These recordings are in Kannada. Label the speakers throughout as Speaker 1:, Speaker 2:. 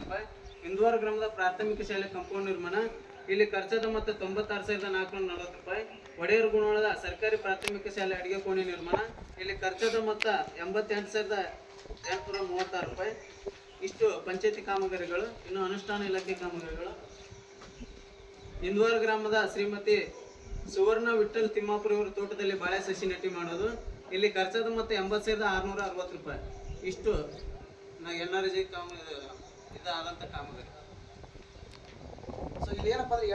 Speaker 1: ರೂಪಾಯಿ. ಇಂದುವಾರ ಗ್ರಾಮದ ಪ್ರಾಥಮಿಕ ಶಾಲೆ ಕಾಂಪೌಂಡ್ ನಿರ್ಮಾಣ, ಇಲ್ಲಿ ಖರ್ಚಾದ ಮೊತ್ತ 96,440 ರೂಪಾಯಿ. ಒಡೆಯರ್ ಗುಣವಳದ ಸರ್ಕಾರಿ ಪ್ರಾಥಮಿಕ ಶಾಲೆ ಅಡಿಗೆ ಕೋಣೆ ನಿರ್ಮಾಣ, ಇಲ್ಲಿ ಖರ್ಚಾದ ಮೊತ್ತ 88,836 ರೂಪಾಯಿ. ಇಷ್ಟು ಪಂಚಾಯತಿ ಕಾಮಗಾರಿಗಳು. ಇನ್ನು ಅನುಷ್ಠಾನ ಇಲಾಖೆ ಕಾಮಗಾರಿಗಳು, ಇಂದುವಾರ ಗ್ರಾಮದ ಶ್ರೀಮತಿ ಸುವರ್ಣ ವಿಠಲ್ ತಿಮ್ಮಾಪುರ ಇವರ ತೋಟದಲ್ಲಿ ಬಾಳೆ ಸಸಿ ನೆಟ್ಟಿ ಮಾಡೋದು, ಇಲ್ಲಿ ಖರ್ಚಾದ ಮೊತ್ತ 80,660 ರೂಪಾಯಿ. ಇಷ್ಟು NRG ಇದಾದಂಥ ಕಾಮಗಾರಿ.
Speaker 2: ಸೊ ಇಲ್ಲಿ ಏನಪ್ಪ ಅಂದ್ರೆ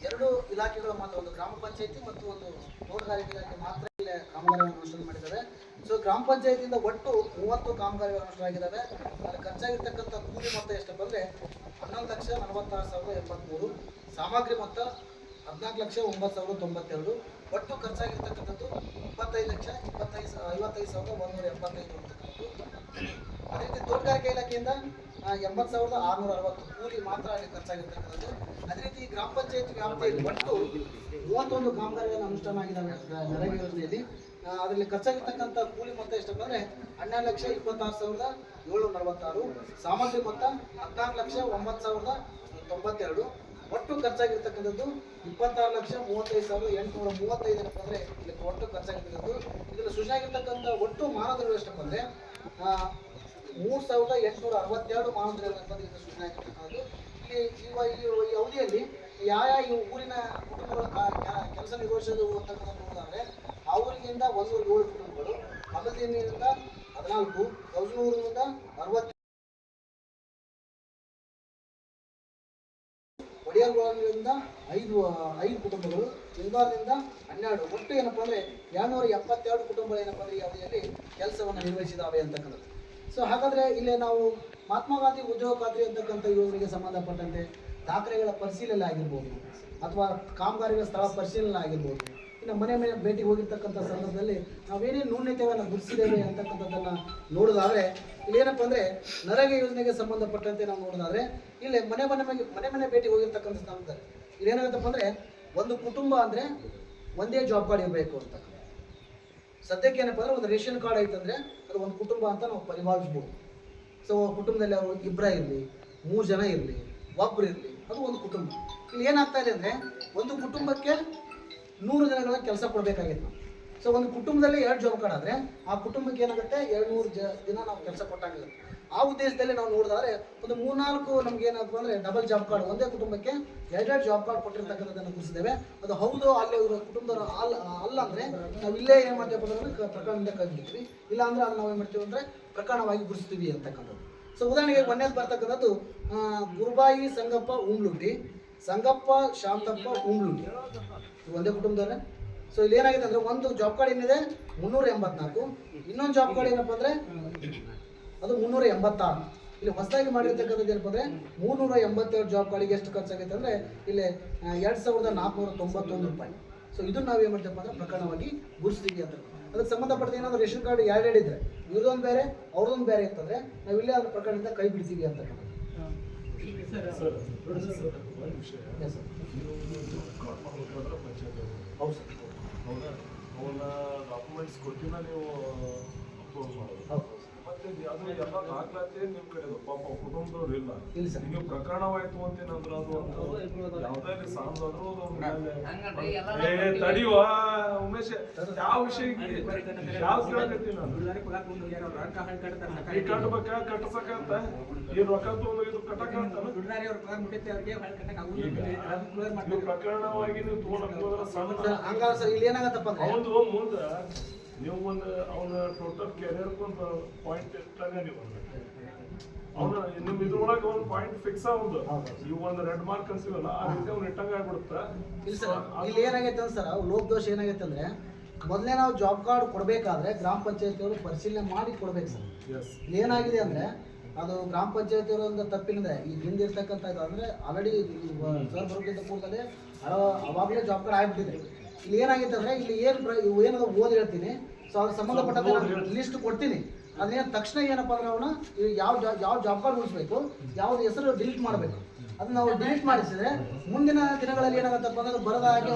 Speaker 2: 2 ಇಲಾಖೆಗಳು ಮಾತ್ರ, ಒಂದು ಗ್ರಾಮ ಪಂಚಾಯತಿ ಮತ್ತು ಒಂದು ತೋಟಗಾರಿಕೆ ಇಲಾಖೆ ಮಾತ್ರ ಇಲ್ಲಿ ಕಾಮಗಾರಿಗಳನ್ನು ಅನುಷ್ಠಾನ ಮಾಡಿದ್ದಾರೆ. ಸೊ ಗ್ರಾಮ ಪಂಚಾಯತಿಯಿಂದ ಒಟ್ಟು 30 ಕಾಮಗಾರಿಗಳು ಅನುಷ್ಠಾನ ಆಗಿದ್ದಾವೆ. ಅಲ್ಲಿ ಖರ್ಚಾಗಿರ್ತಕ್ಕಂಥ ಕೂಲಿ ಮೊತ್ತ ಎಷ್ಟಪ್ಪ ಅಂದರೆ 11,46,083, ಸಾಮಗ್ರಿ ಮೊತ್ತ 14,09,092, ಒಟ್ಟು ಖರ್ಚಾಗಿರ್ತಕ್ಕಂಥದ್ದು 25,55,175 ಅಂತಕ್ಕಂಥದ್ದು. ಅದೇ ರೀತಿ ತೋಟಗಾರಿಕೆ ಇಲಾಖೆಯಿಂದ 80,660 ಕೂಲಿ ಮಾತ್ರ ಅಲ್ಲಿ ಖರ್ಚಾಗಿರ್ತಕ್ಕಂಥದ್ದು. ಅದೇ ರೀತಿ ಗ್ರಾಮ ಪಂಚಾಯತ್ ವ್ಯಾಪ್ತಿಯಲ್ಲಿ ಒಟ್ಟು 31 ಕಾಮಗಾರಿಗಳನ್ನು ಅನುಷ್ಠಾನ ಆಗಿದ್ದಾವೆ ನರೇಗಾ ಯೋಜನೆಯಲ್ಲಿ. ಅದರಲ್ಲಿ ಖರ್ಚಾಗಿರ್ತಕ್ಕಂಥ ಕೂಲಿ ಮೊತ್ತ ಎಷ್ಟಪ್ಪ ಅಂದರೆ 12,26,746, ಸಾಮಗ್ರಿ ಮೊತ್ತ 14,09,092, ಒಟ್ಟು ಖರ್ಚಾಗಿರ್ತಕ್ಕಂಥದ್ದು 26,35,835 ಏನಪ್ಪ ಅಂದರೆ ಇಲ್ಲಿ ಒಟ್ಟು ಖರ್ಚಾಗಿರ್ತಕ್ಕಂಥದ್ದು. ಇದರಲ್ಲಿ ಸೃಜನಾಗಿರ್ತಕ್ಕಂಥ ಒಟ್ಟು ಮಾನದಂಡಗಳು ಎಷ್ಟಪ್ಪ ಅಂದರೆ 3,862 ಮಾನದಂಡಗಳು ಇದು ಸೃಜನೆ ಆಗಿರ್ತಕ್ಕಂಥದ್ದು. ಈ ಅವಧಿಯಲ್ಲಿ ಯಾವ ಈ ಊರಿನ ಕುಟುಂಬಗಳ ಕೆಲಸ ನಿರ್ವಹಿಸೋದು ಅಂತಕ್ಕಂಥ ನೋಡಿದ್ರೆ ಆ ಊರಿನಿಂದ 107 ಕುಟುಂಬಗಳು, ಕಮಲದಿನಿಂದ 14, ಗೌಜನೂರಿನಿಂದ 60, ಒಡೆಯರ್ಗಳಿಂದ 5 ಕುಟುಂಬಗಳು, ಇಂದೋರ್ನಿಂದ 12, ಒಟ್ಟು ಏನಪ್ಪ ಅಂದರೆ 272 ಕುಟುಂಬಗಳು ಏನಪ್ಪ ಅಂದರೆ ಈ ಅವಧಿಯಲ್ಲಿ ಕೆಲಸವನ್ನು ನಿರ್ವಹಿಸಿದಾವೆ ಅಂತಕ್ಕಂಥದ್ದು. ಸೊ ಹಾಗಾದರೆ ಇಲ್ಲಿ ನಾವು ಮಹಾತ್ಮ ಗಾಂಧಿ ಉದ್ಯೋಗ ಖಾತ್ರಿ ಅಂತಕ್ಕಂಥ ಯೋಜನೆಗೆ ಸಂಬಂಧಪಟ್ಟಂತೆ ದಾಖಲೆಗಳ ಪರಿಶೀಲನೆ ಆಗಿರ್ಬೋದು, ಅಥವಾ ಕಾಮಗಾರಿಗಳ ಸ್ಥಳ ಪರಿಶೀಲನೆ ಆಗಿರ್ಬೋದು, ಇನ್ನು ಮನೆ ಭೇಟಿಗೆ ಹೋಗಿರ್ತಕ್ಕಂಥ ಸಂದರ್ಭದಲ್ಲಿ ನಾವೇನೇನು ನ್ಯೂನತೆಗಳನ್ನು ಗುರುತಿಸಿದ್ದೇವೆ ಅಂತಕ್ಕಂಥದ್ದನ್ನು ನೋಡೋದಾದರೆ ಇಲ್ಲಿ ಏನಪ್ಪ ಅಂದರೆ ನರೇಗಾ ಯೋಜನೆಗೆ ಸಂಬಂಧಪಟ್ಟಂತೆ ನಾವು ನೋಡೋದಾದರೆ ಇಲ್ಲಿ ಮನೆ ಭೇಟಿಗೆ ಹೋಗಿರ್ತಕ್ಕಂಥ ಸಂದರ್ಭದಲ್ಲಿ ಇಲ್ಲೇನಾಗುತ್ತಪ್ಪ ಅಂದರೆ ಒಂದು ಕುಟುಂಬ ಅಂದರೆ ಒಂದೇ ಜಾಬ್ ಕಾರ್ಡ್ ಇರಬೇಕು ಅಂತಕ್ಕಂಥ. ಸದ್ಯಕ್ಕೆ ಏನಪ್ಪ ಅಂದರೆ ಒಂದು ರೇಷನ್ ಕಾರ್ಡ್ ಐತಂದರೆ ಅದು ಒಂದು ಕುಟುಂಬ ಅಂತ ನಾವು ಪರಿಭಾವಿಸ್ಬೋದು. ಸೊ ಕುಟುಂಬದಲ್ಲಿ ಅವರು 2 ಇರಲಿ, 3 ಜನ ಇರಲಿ, ಒಬ್ಬರು ಇರಲಿ, ಅದು ಒಂದು ಕುಟುಂಬ. ಇಲ್ಲಿ ಏನಾಗ್ತಾ ಇದೆ ಅಂದರೆ ಒಂದು ಕುಟುಂಬಕ್ಕೆ 100 ದಿನಗಳ ಕೆಲಸ ಕೊಡಬೇಕಾಗಿತ್ತು ನಾವು. ಸೊ ಒಂದು ಕುಟುಂಬದಲ್ಲಿ 2 ಜಾಬ್ ಕಾರ್ಡ್ ಆದರೆ ಆ ಕುಟುಂಬಕ್ಕೆ ಏನಾಗುತ್ತೆ 200 ದಿನ ನಾವು ಕೆಲಸ ಕೊಟ್ಟಾಗಿರುತ್ತೆ. ಆ ಉದ್ದೇಶದಲ್ಲಿ ನಾವು ನೋಡಿದ್ರೆ ಒಂದು 3-4 ನಮ್ಗೆ ಏನಪ್ಪ ಅಂದರೆ ಡಬಲ್ ಜಾಬ್ ಕಾರ್ಡ್, ಒಂದೇ ಕುಟುಂಬಕ್ಕೆ 2 ಜಾಬ್ ಕಾರ್ಡ್ ಕೊಟ್ಟಿರ್ತಕ್ಕಂಥದ್ದನ್ನು ಗುರುತಿಸಿದ್ದೇವೆ. ಅದು ಹೌದು ಅಲ್ಲಿ ಇರೋ ಕುಟುಂಬದವರು ಅಲ್ಲ ಅಂದರೆ ನಾವು ಇಲ್ಲೇ ಏನು ಮಾಡ್ತೀವಿ ಅಂದರೆ ಪ್ರಕರಣದಿಂದ ಕೈಬಿಡ್ತೀವಿ, ಇಲ್ಲ ಅಂದರೆ ಅಲ್ಲಿ ನಾವು ಏನು ಮಾಡ್ತೀವಿ ಅಂದರೆ ಪ್ರಕರಣವಾಗಿ ಗುರುತಿಸ್ತೀವಿ ಅಂತಕ್ಕಂಥದ್ದು. ಸೊ ಉದಾಹರಣೆಗೆ ಮೊನ್ನೆ ಬರ್ತಕ್ಕಂಥದ್ದು ಗುರುಬಾಯಿ ಸಂಗಪ್ಪ ಉಂಬ್ಲುಂಡಿ, ಸಂಗಪ್ಪ ಶಾಂತಪ್ಪ ಉಂಬ್ಲುಂಡಿ, ಒಂದೇ ಕುಟುಂಬದವರೇ. ಸೊ ಇಲ್ಲಿ ಏನಾಗಿದೆ ಅಂದರೆ ಒಂದು ಜಾಬ್ ಕಾರ್ಡ್ ಏನಿದೆ 384, ಇನ್ನೊಂದು ಜಾಬ್ ಕಾರ್ಡ್ ಏನಪ್ಪ ಅಂದರೆ ಅದು 386. ಇಲ್ಲಿ ಹೊಸದಾಗಿ ಮಾಡಿರ್ತಕ್ಕಂಥದ್ದು ಏನಪ್ಪ ಅಂದರೆ 387 ಜಾಬ್ ಕಾರ್ಡಿಗೆ ಎಷ್ಟು ಖರ್ಚಾಗೈತೆ ಅಂದರೆ ಇಲ್ಲಿ 2,491 ರೂಪಾಯಿ. ಸೊ ಇದನ್ನು ನಾವು ಏನು ಮಾಡ್ತೀವಪ್ಪ ಅಂದರೆ ಪ್ರಕರಣವಾಗಿ ಗುರುತಿಸ್ತೀವಿ ಅಂತ. ಅದಕ್ಕೆ ಸಂಬಂಧಪಟ್ಟ ಏನಾದರೂ ರೇಷನ್ ಕಾರ್ಡ್ 2 ಇದ್ದರೆ ಇವ್ರದೊಂದು ಬೇರೆ ಅವ್ರದೊಂದು ಬೇರೆ ಇರ್ತಂದರೆ ನಾವು ಇಲ್ಲೇ ಅದ್ರ ಪ್ರಕರಣದಿಂದ ಕೈ ಬಿಡ್ತೀವಿ ಅಂತಕ್ಕಂಥದ್ದು. ಹೌದು ಸರ್,
Speaker 3: ಅವನ ಡಾಕ್ಯುಮೆಂಟ್ಸ್ ಕೊಟ್ಟಿನ ನೀವು ಅಪ್ಲೋಡ್ ಮಾಡೋದು. ಮತ್ತೆ ಅದು ಎಲ್ಲ ದಾಖಲಾತಿ ನಿಮ್ಮ ಕಡೆ ಪಾಪ ಕುಟುಂಬದವ್ರು ಇಲ್ಲ
Speaker 2: ಸರ್.
Speaker 3: ನೀವು ಪ್ರಕರಣವಾಯ್ತು ಅಂತೇನಂದ್ರೆ ಅದು ಯಾವುದೇ ಸಾಂದಾದ್ರು ತಡಿಯುವ ಉಮೇಶ್ ಯಾವ ವಿಷಯಕ್ಕೆ ಯಾವ ಕೇಳಕತ್ತೀನಿ ನಾನು ಈ ಕಟ್ಬೇಕ ಕಟ್ಸಕಂತ ಈ ರೊಕ್ಕ ತಗೊಂಡು ಇದು ಕಟ್ಟಕಂತ ನೀವು ಪ್ರಕರಣವಾಗಿ ನೀವು ತಗೊಂಡೋದ್ರ
Speaker 2: ಸರ್ ಇಲ್ಲಿ ಏನಾಗತ್ತಪ್ಪ ಅಂದ್ರೆ
Speaker 3: ಹೌದು ಮುಂದೆ ನೀವು ಒಂದು ಅವನ ಟೋಟಲ್ ಕೆರಿಯರ್ ಒಂದು ಪಾಯಿಂಟ್ ಇಟ್ಟಾಗ ನೀವು ಅವನು ನಿಮ್ ಇದ್ರೊಳಗೆ ಒಂದು ಪಾಯಿಂಟ್ ಫಿಕ್ಸ್ ಆಗುದು ಇವು ಒಂದು ರೆಡ್ ಮಾರ್ಕ್ ಅಂತೀವಲ್ಲ ಆ ರೀತಿ ಅವ್ನು ಇಟ್ಟಂಗ ಆಗ್ಬಿಡುತ್ತೆ.
Speaker 2: ಇಲ್ಲಿ ಏನಾಗೈತೆ ಅಂದ್ರೆ ಸರ್ ಲೋಪದೋಷ ಏನಾಗೈತೆ ಅಂದ್ರೆ ಮೊದಲೇ ನಾವು ಜಾಬ್ ಕಾರ್ಡ್ ಕೊಡಬೇಕಾದ್ರೆ ಗ್ರಾಮ ಪಂಚಾಯತಿಯವರು ಪರಿಶೀಲನೆ ಮಾಡಿ ಕೊಡ್ಬೇಕು ಸರ್. ಇಲ್ಲಿ ಏನಾಗಿದೆ ಅಂದ್ರೆ ಅದು ಗ್ರಾಮ ಪಂಚಾಯತಿಯವರು ಒಂದು ತಪ್ಪಿನಿದೆ ಈ ಹಿಂದೆ ಇರ್ತಕ್ಕಂಥ ಇದು ಅಂದ್ರೆ ಆಲ್ರೆಡಿ ಸರ್ ಬರೋಕ್ಕಿಂತ ಪೂರ್ವದಲ್ಲಿ ಅವಾಗಲೇ ಜಾಬ್ ಕಾರ್ಡ್ ಆಗ್ಬಿಟ್ಟಿದೆ. ಇಲ್ಲಿ ಏನಾಗಿತ್ತು ಅಂದ್ರೆ ಇಲ್ಲಿ ಏನದ ಓದಿ ಹೇಳ್ತೀನಿ. ಸೊ ಅದ್ರ ಸಂಬಂಧಪಟ್ಟ ಲಿಸ್ಟ್ ಕೊಡ್ತೀನಿ. ಅದೇನು ತಕ್ಷಣ ಏನಪ್ಪ ಅಂದ್ರೆ ಅವನು ಯಾವ ಜಾಬ್ ಕಾರ್ಡ್ ಉಳಿಸ್ಬೇಕು, ಯಾವ್ದು ಹೆಸರು ಡಿಲೀಟ್ ಮಾಡಬೇಕು, ಅದನ್ನ ನಾವು ಡಿಲೀಟ್ ಮಾಡಿಸಿದ್ರೆ ಮುಂದಿನ ದಿನಗಳಲ್ಲಿ ಏನಾಗುತ್ತಪ್ಪ ಅಂದ್ರೆ ಬರದಾಗಿ